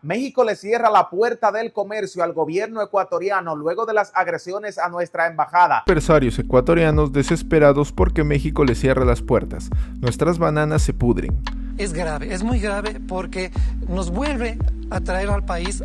México le cierra la puerta del comercio al gobierno ecuatoriano luego de las agresiones a nuestra embajada. Empresarios ecuatorianos desesperados porque México le cierra las puertas. Nuestras bananas se pudren. Es grave, es muy grave porque nos vuelve a traer al país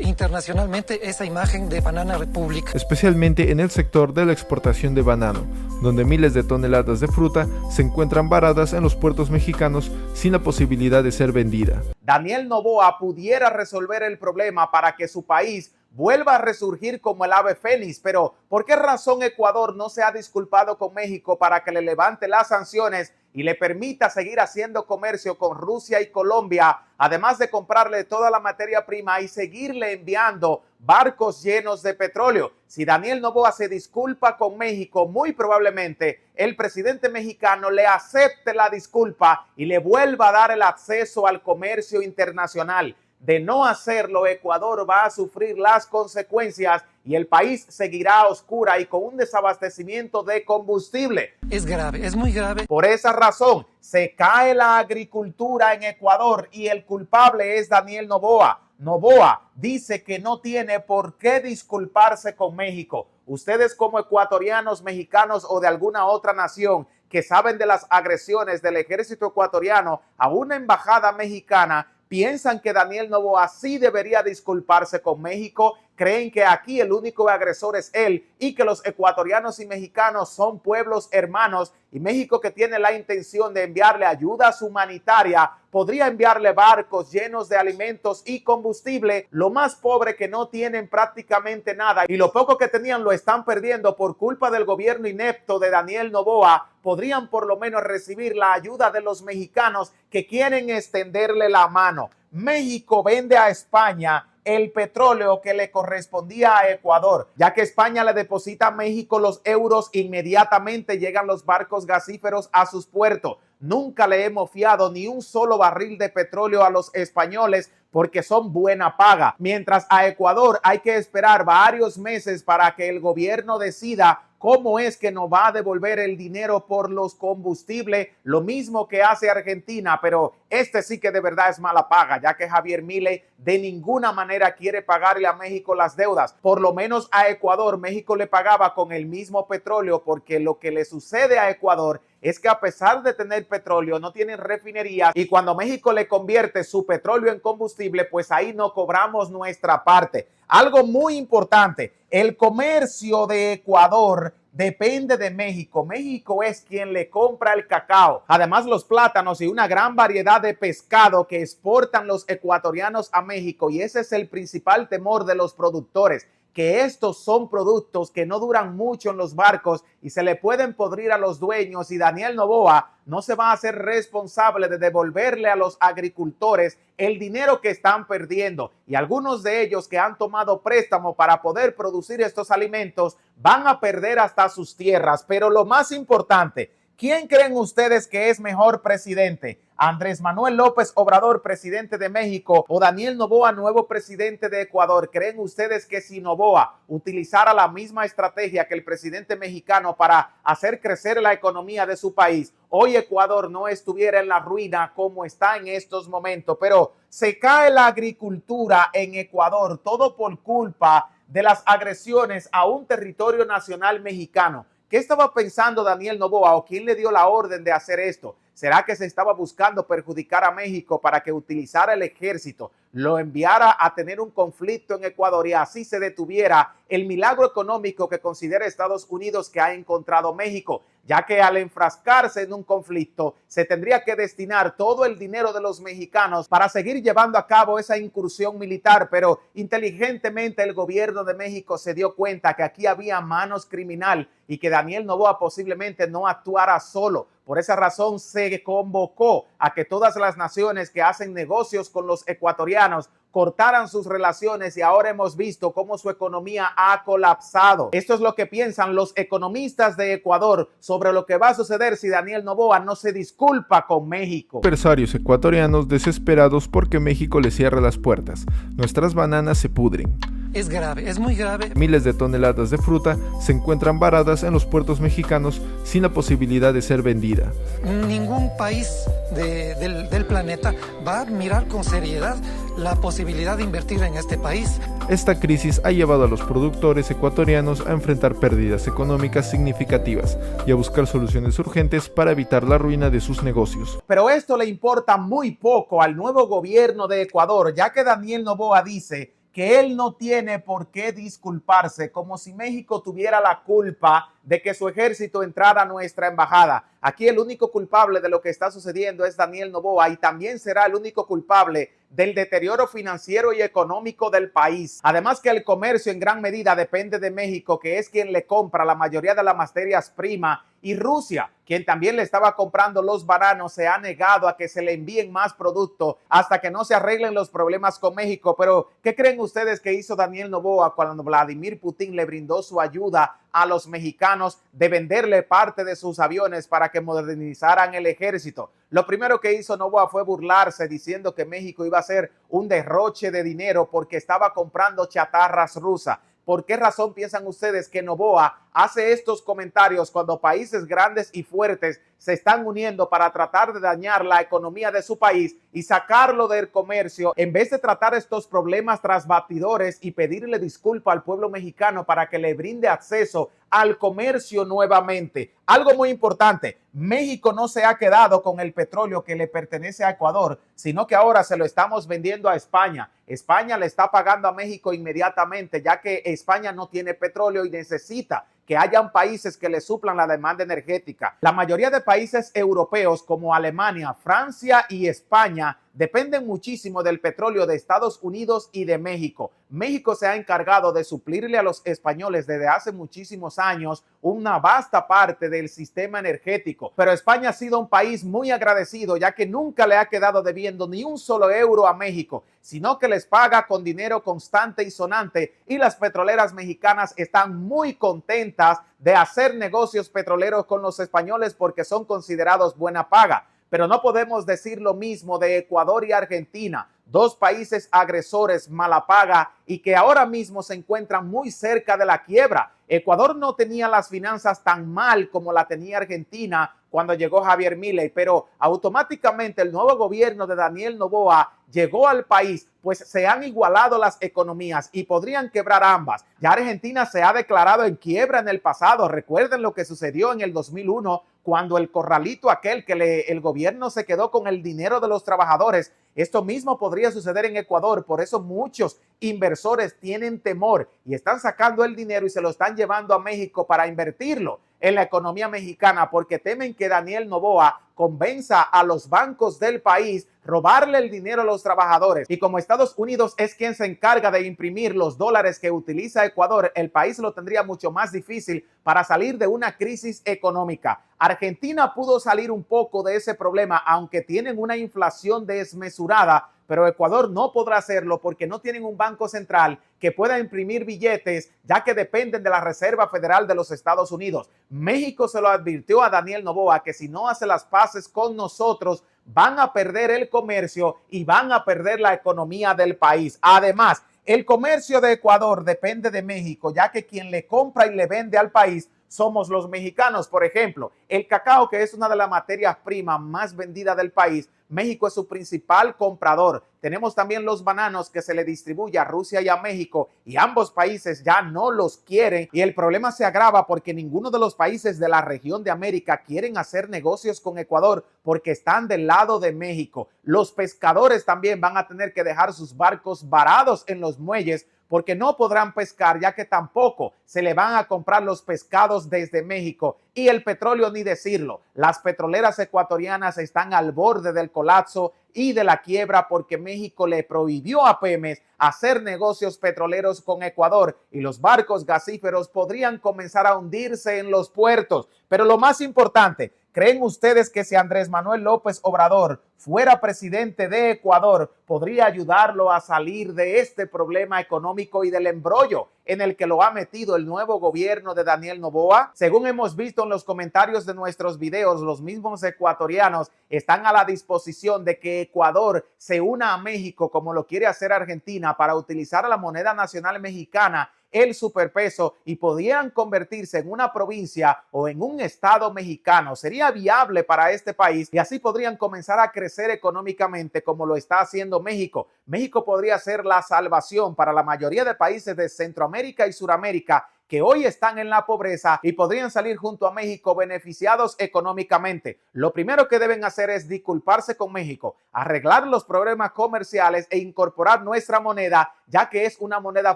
internacionalmente esa imagen de Banana Republic. Especialmente en el sector de la exportación de banano, donde miles de toneladas de fruta se encuentran varadas en los puertos mexicanos sin la posibilidad de ser vendida. Daniel Noboa pudiera resolver el problema para que su país vuelva a resurgir como el ave fénix, pero ¿por qué razón Ecuador no se ha disculpado con México para que le levante las sanciones y le permita seguir haciendo comercio con Rusia y Colombia, además de comprarle toda la materia prima y seguirle enviando barcos llenos de petróleo? Si Daniel Noboa se disculpa con México, muy probablemente el presidente mexicano le acepte la disculpa y le vuelva a dar el acceso al comercio internacional. De no hacerlo, Ecuador va a sufrir las consecuencias y el país seguirá a oscura y con un desabastecimiento de combustible. Es grave, es muy grave. Por esa razón, se cae la agricultura en Ecuador y el culpable es Daniel Noboa. Noboa dice que no tiene por qué disculparse con México. Ustedes como ecuatorianos, mexicanos o de alguna otra nación que saben de las agresiones del ejército ecuatoriano a una embajada mexicana, ¿piensan que Daniel Noboa sí debería disculparse con México? ¿Creen que aquí el único agresor es él y que los ecuatorianos y mexicanos son pueblos hermanos y México, que tiene la intención de enviarle ayuda humanitaria, podría enviarle barcos llenos de alimentos y combustible? Lo más pobre, que no tienen prácticamente nada y lo poco que tenían lo están perdiendo por culpa del gobierno inepto de Daniel Noboa, podrían por lo menos recibir la ayuda de los mexicanos que quieren extenderle la mano. México vende a España el petróleo que le correspondía a Ecuador, ya que España le deposita a México los euros, inmediatamente llegan los barcos gasíferos a sus puertos. Nunca le hemos fiado ni un solo barril de petróleo a los españoles porque son buena paga, mientras a Ecuador hay que esperar varios meses para que el gobierno decida cómo es que nos va a devolver el dinero por los combustibles, lo mismo que hace Argentina, pero este sí que de verdad es mala paga, ya que Javier Milei de ninguna manera quiere pagarle a México las deudas. Por lo menos a Ecuador, México le pagaba con el mismo petróleo, porque lo que le sucede a Ecuador es que a pesar de tener petróleo, no tienen refinerías, y cuando México le convierte su petróleo en combustible, pues ahí no cobramos nuestra parte. Algo muy importante, el comercio de Ecuador depende de México. México es quien le compra el cacao, además los plátanos y una gran variedad de pescado que exportan los ecuatorianos a México, y ese es el principal temor de los productores, que estos son productos que no duran mucho en los barcos y se le pueden podrir a los dueños, y Daniel Noboa no se va a hacer responsable de devolverle a los agricultores el dinero que están perdiendo, y algunos de ellos que han tomado préstamo para poder producir estos alimentos van a perder hasta sus tierras. Pero lo más importante, ¿quién creen ustedes que es mejor presidente? ¿Andrés Manuel López Obrador, presidente de México, o Daniel Noboa, nuevo presidente de Ecuador? ¿Creen ustedes que si Noboa utilizara la misma estrategia que el presidente mexicano para hacer crecer la economía de su país, hoy Ecuador no estuviera en la ruina como está en estos momentos? Pero se cae la agricultura en Ecuador, todo por culpa de las agresiones a un territorio nacional mexicano. ¿Qué estaba pensando Daniel Noboa, o quién le dio la orden de hacer esto? ¿Será que se estaba buscando perjudicar a México para que utilizara el ejército, lo enviara a tener un conflicto en Ecuador y así se detuviera el milagro económico que considera Estados Unidos que ha encontrado México? Ya que al enfrascarse en un conflicto se tendría que destinar todo el dinero de los mexicanos para seguir llevando a cabo esa incursión militar, pero inteligentemente el gobierno de México se dio cuenta que aquí había manos criminal y que Daniel Noboa posiblemente no actuara solo. Por esa razón se convocó a que todas las naciones que hacen negocios con los ecuatorianos cortaran sus relaciones, y ahora hemos visto cómo su economía ha colapsado. Esto es lo que piensan los economistas de Ecuador sobre lo que va a suceder si Daniel Noboa no se disculpa con México. Empresarios ecuatorianos desesperados porque México le cierra las puertas. Nuestras bananas se pudren. es grave, es muy grave. Miles de toneladas de fruta se encuentran varadas en los puertos mexicanos sin la posibilidad de ser vendida. Ningún país del planeta va a mirar con seriedad la posibilidad de invertir en este país. Esta crisis ha llevado a los productores ecuatorianos a enfrentar pérdidas económicas significativas y a buscar soluciones urgentes para evitar la ruina de sus negocios. Pero esto le importa muy poco al nuevo gobierno de Ecuador, ya que Daniel Noboa dice que él no tiene por qué disculparse, como si México tuviera la culpa de que su ejército entrara a nuestra embajada. Aquí el único culpable de lo que está sucediendo es Daniel Noboa y también será el único culpable del deterioro financiero y económico del país. Además que el comercio en gran medida depende de México, que es quien le compra la mayoría de las materias primas, y Rusia, quien también le estaba comprando los bananos, se ha negado a que se le envíen más productos hasta que no se arreglen los problemas con México. Pero, ¿qué creen ustedes que hizo Daniel Noboa cuando Vladimir Putin le brindó su ayuda a los mexicanos de venderle parte de sus aviones para que modernizaran el ejército? Lo primero que hizo Noboa fue burlarse diciendo que México iba a ser un derroche de dinero porque estaba comprando chatarras rusas. ¿Por qué razón piensan ustedes que Noboa hace estos comentarios cuando países grandes y fuertes se están uniendo para tratar de dañar la economía de su país y sacarlo del comercio, en vez de tratar estos problemas tras bastidores y pedirle disculpa al pueblo mexicano para que le brinde acceso al comercio nuevamente? Algo muy importante, México no se ha quedado con el petróleo que le pertenece a Ecuador, sino que ahora se lo estamos vendiendo a España. España le está pagando a México inmediatamente, ya que España no tiene petróleo y necesita que hayan países que le suplan la demanda energética. La mayoría de países europeos como Alemania, Francia y España dependen muchísimo del petróleo de Estados Unidos y de México. México se ha encargado de suplirle a los españoles desde hace muchísimos años una vasta parte del sistema energético. Pero España ha sido un país muy agradecido, ya que nunca le ha quedado debiendo ni un solo euro a México, sino que les paga con dinero constante y sonante, y las petroleras mexicanas están muy contentas de hacer negocios petroleros con los españoles porque son considerados buena paga. Pero no podemos decir lo mismo de Ecuador y Argentina, dos países agresores mala paga y que ahora mismo se encuentran muy cerca de la quiebra. Ecuador no tenía las finanzas tan mal como la tenía Argentina cuando llegó Javier Milei, pero automáticamente el nuevo gobierno de Daniel Noboa llegó al país, pues se han igualado las economías y podrían quebrar ambas. Ya Argentina se ha declarado en quiebra en el pasado. Recuerden lo que sucedió en el 2001 cuando el corralito aquel que el gobierno se quedó con el dinero de los trabajadores. Esto mismo podría suceder en Ecuador, por eso muchos inversores tienen temor y están sacando el dinero y se lo están llevando a México para invertirlo en la economía mexicana, porque temen que Daniel Noboa convenza a los bancos del país robarle el dinero a los trabajadores. Y como Estados Unidos es quien se encarga de imprimir los dólares que utiliza Ecuador, el país lo tendría mucho más difícil para salir de una crisis económica. Argentina pudo salir un poco de ese problema, aunque tienen una inflación desmesurada, pero Ecuador no podrá hacerlo porque no tienen un banco central que pueda imprimir billetes, ya que dependen de la Reserva Federal de los Estados Unidos. México se lo advirtió a Daniel Noboa que si no hace las paces con nosotros, van a perder el comercio y van a perder la economía del país. Además, el comercio de Ecuador depende de México, ya que quien le compra y le vende al país somos los mexicanos. Por ejemplo, el cacao, que es una de las materias primas más vendidas del país, México es su principal comprador. Tenemos también los bananos que se le distribuye a Rusia y a México, y ambos países ya no los quieren, y el problema se agrava porque ninguno de los países de la región de América quieren hacer negocios con Ecuador porque están del lado de México. Los pescadores también van a tener que dejar sus barcos varados en los muelles porque no podrán pescar, ya que tampoco se le van a comprar los pescados desde México. Y el petróleo, ni decirlo. Las petroleras ecuatorianas están al borde del colapso y de la quiebra porque México le prohibió a Pemex hacer negocios petroleros con Ecuador y los barcos gasíferos podrían comenzar a hundirse en los puertos. Pero lo más importante, ¿creen ustedes que si Andrés Manuel López Obrador fuera presidente de Ecuador, podría ayudarlo a salir de este problema económico y del embrollo en el que lo ha metido el nuevo gobierno de Daniel Noboa? Según hemos visto en los comentarios de nuestros videos, los mismos ecuatorianos están a la disposición de que Ecuador se una a México como lo quiere hacer Argentina para utilizar la moneda nacional mexicana, el superpeso, y podrían convertirse en una provincia o en un estado mexicano. Sería viable para este país y así podrían comenzar a crecer económicamente como lo está haciendo México. México podría ser la salvación para la mayoría de países de Centroamérica y Suramérica que hoy están en la pobreza y podrían salir junto a México beneficiados económicamente. Lo primero que deben hacer es disculparse con México, arreglar los problemas comerciales e incorporar nuestra moneda, ya que es una moneda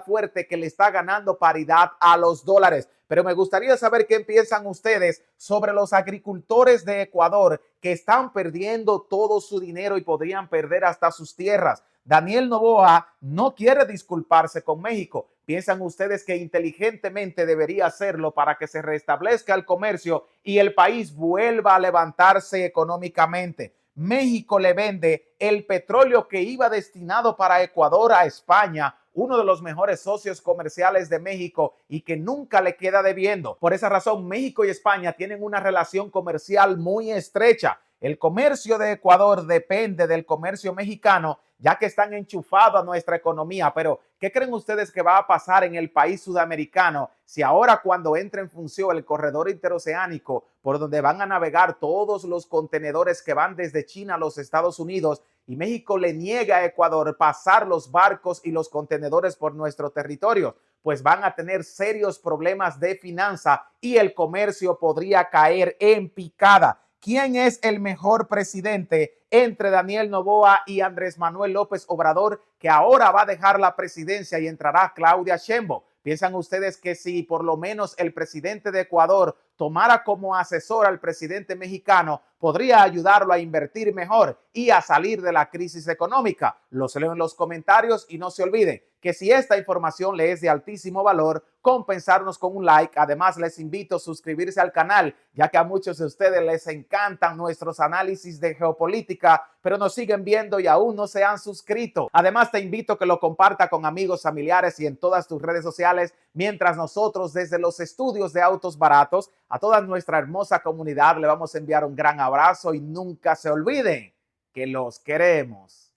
fuerte que le está ganando paridad a los dólares. Pero me gustaría saber qué piensan ustedes sobre los agricultores de Ecuador que están perdiendo todo su dinero y podrían perder hasta sus tierras. Daniel Noboa no quiere disculparse con México. ¿Piensan ustedes que inteligentemente debería hacerlo para que se restablezca el comercio y el país vuelva a levantarse económicamente? México le vende el petróleo que iba destinado para Ecuador a España, uno de los mejores socios comerciales de México y que nunca le queda debiendo. Por esa razón, México y España tienen una relación comercial muy estrecha. El comercio de Ecuador depende del comercio mexicano, ya que están enchufados a nuestra economía. Pero, ¿qué creen ustedes que va a pasar en el país sudamericano si ahora, cuando entre en función el corredor interoceánico por donde van a navegar todos los contenedores que van desde China a los Estados Unidos, y México le niega a Ecuador pasar los barcos y los contenedores por nuestro territorio? Pues van a tener serios problemas de finanza y el comercio podría caer en picada. ¿Quién es el mejor presidente entre Daniel Noboa y Andrés Manuel López Obrador, que ahora va a dejar la presidencia y entrará Claudia Sheinbaum? ¿Piensan ustedes que si por lo menos el presidente de Ecuador tomara como asesor al presidente mexicano, podría ayudarlo a invertir mejor y a salir de la crisis económica? Los leo en los comentarios y no se olviden que si esta información le es de altísimo valor, compensarnos con un like. Además, les invito a suscribirse al canal, ya que a muchos de ustedes les encantan nuestros análisis de geopolítica, pero nos siguen viendo y aún no se han suscrito. Además, te invito a que lo comparta con amigos, familiares y en todas tus redes sociales, mientras nosotros desde los estudios de Autos Baratos a toda nuestra hermosa comunidad le vamos a enviar un gran abrazo y nunca se olviden que los queremos.